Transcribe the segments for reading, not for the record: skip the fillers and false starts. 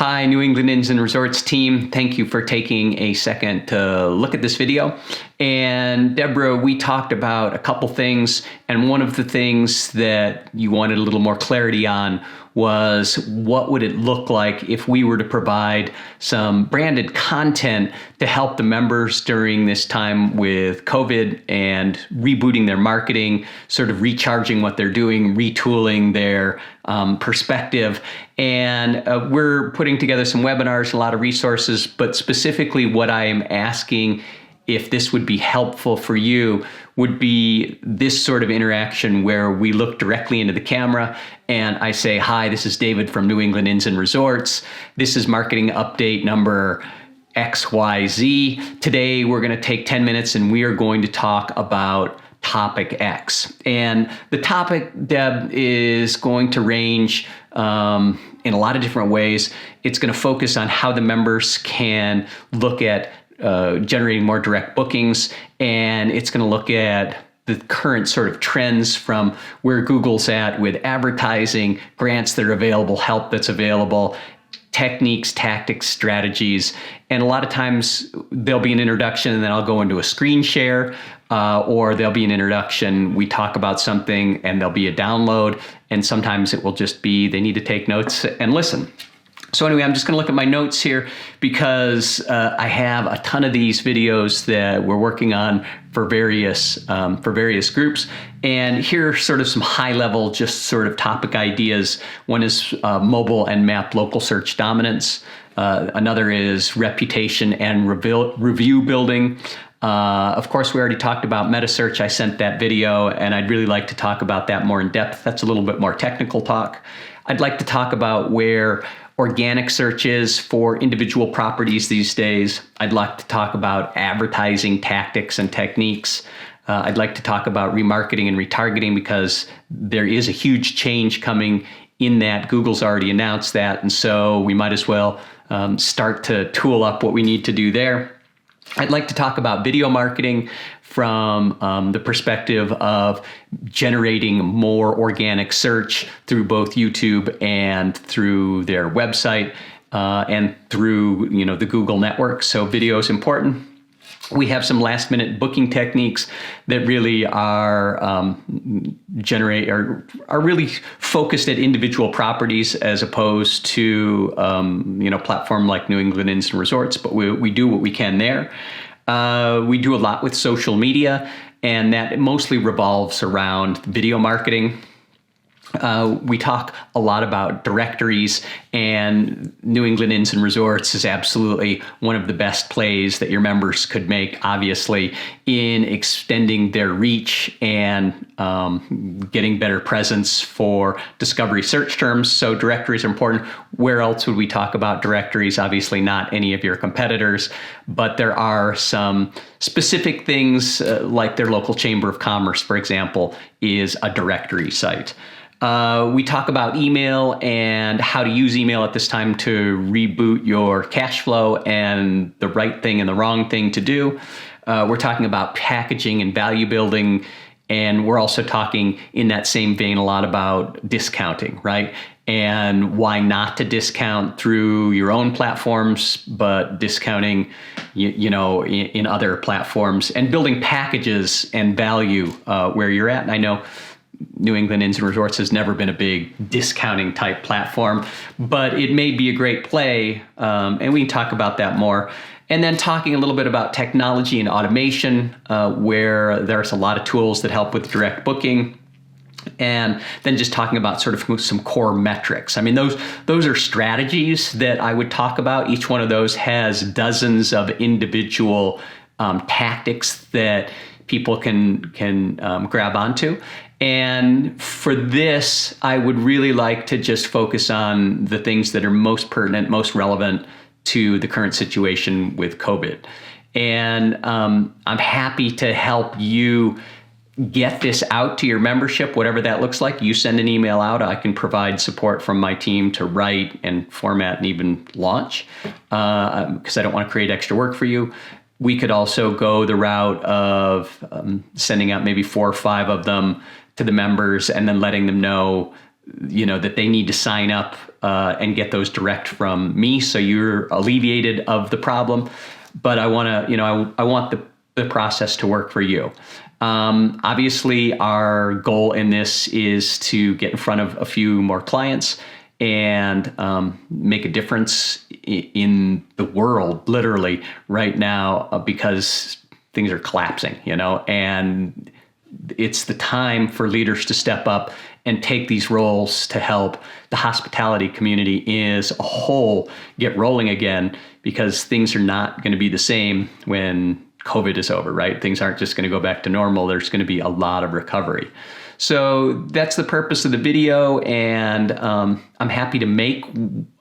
Hi, New England Inns and Resorts team. Thank you for taking a second to look at this video. And Deborah, we talked about a couple things, and one of the things that you wanted a little more clarity on was what would it look like if we were to provide some branded content to help the members during this time with COVID and rebooting their marketing, sort of recharging what they're doing, retooling their perspective. And we're putting together some webinars, a lot of resources, but specifically what I am asking if this would be helpful for you would be this sort of interaction where we look directly into the camera and I say, hi, this is David from New England Inns and Resorts. This is marketing update number XYZ. Today, we're going to take 10 minutes and we are going to talk about topic X. And the topic, Deb, is going to range in a lot of different ways. It's going to focus on how the members can look at generating more direct bookings, and it's going to look at the current sort of trends from where Google's at with advertising, grants that are available, help that's available, techniques, tactics, strategies. And a lot of times there'll be an introduction and then I'll go into a screen share, or there'll be an introduction, we talk about something and there'll be a download, and sometimes it will just be they need to take notes and listen. So anyway, I'm just going to look at my notes here because I have a ton of these videos that we're working on for various groups. And here are sort of some high level, just sort of topic ideas. One is mobile and map local search dominance. Another is reputation and review building. Of course, we already talked about meta search. I sent that video and I'd really like to talk about that more in depth. That's a little bit more technical talk. I'd like to talk about where organic searches for individual properties these days. I'd like to talk about advertising tactics and techniques. I'd like to talk about remarketing and retargeting because there is a huge change coming in that. Google's already announced that, and so we might as well start to tool up what we need to do there. I'd like to talk about video marketing from the perspective of generating more organic search through both YouTube and through their website and through the Google network. So video is important. We have some last minute booking techniques that really are are really focused at individual properties as opposed to platform like New England Inns and Resorts, but we do what we can there. We do a lot with social media, and that mostly revolves around video marketing. We talk a lot about directories, and New England Inns and Resorts is absolutely one of the best plays that your members could make, obviously, in extending their reach and getting better presence for discovery search terms. So directories are important. Where else would we talk about directories? Obviously not any of your competitors, but there are some specific things like their local chamber of commerce, for example, is a directory site. We talk about email and how to use email at this time to reboot your cash flow and the right thing and the wrong thing to do. We're talking about packaging and value building, and we're also talking in that same vein a lot about discounting, right? And why not to discount through your own platforms, but discounting, in other platforms, and building packages and value where you're at. And I know New England Inns and Resorts has never been a big discounting type platform, but it may be a great play, and we can talk about that more. And then talking a little bit about technology and automation, where there's a lot of tools that help with direct booking. And then just talking about sort of some core metrics. I mean, those are strategies that I would talk about. Each one of those has dozens of individual tactics that people can grab onto. And for this, I would really like to just focus on the things that are most pertinent, most relevant to the current situation with COVID. And I'm happy to help you get this out to your membership, whatever that looks like. You send an email out, I can provide support from my team to write and format and even launch, because I don't want to create extra work for you. We could also go the route of sending out maybe 4 or 5 of them to the members and then letting them know that they need to sign up and get those direct from me, so you're alleviated of the problem. But I want to, I want the process to work for you. Obviously, our goal in this is to get in front of a few more clients and make a difference in the world, literally right now, because things are collapsing, and it's the time for leaders to step up and take these roles to help the hospitality community as a whole get rolling again, because things are not going to be the same when COVID is over, right? Things aren't just going to go back to normal. There's going to be a lot of recovery. So that's the purpose of the video, and I'm happy to make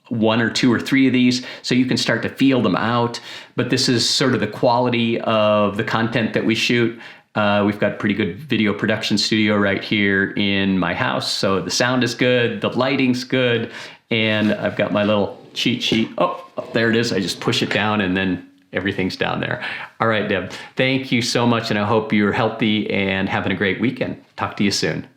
1 or 2 or 3 of these so you can start to feel them out. But this is sort of the quality of the content that we shoot. We've got a pretty good video production studio right here in my house. So the sound is good, the lighting's good, and I've got my little cheat sheet. Oh, there it is. I just push it down and then everything's down there. All right, Deb, thank you so much, and I hope you're healthy and having a great weekend. Talk to you soon.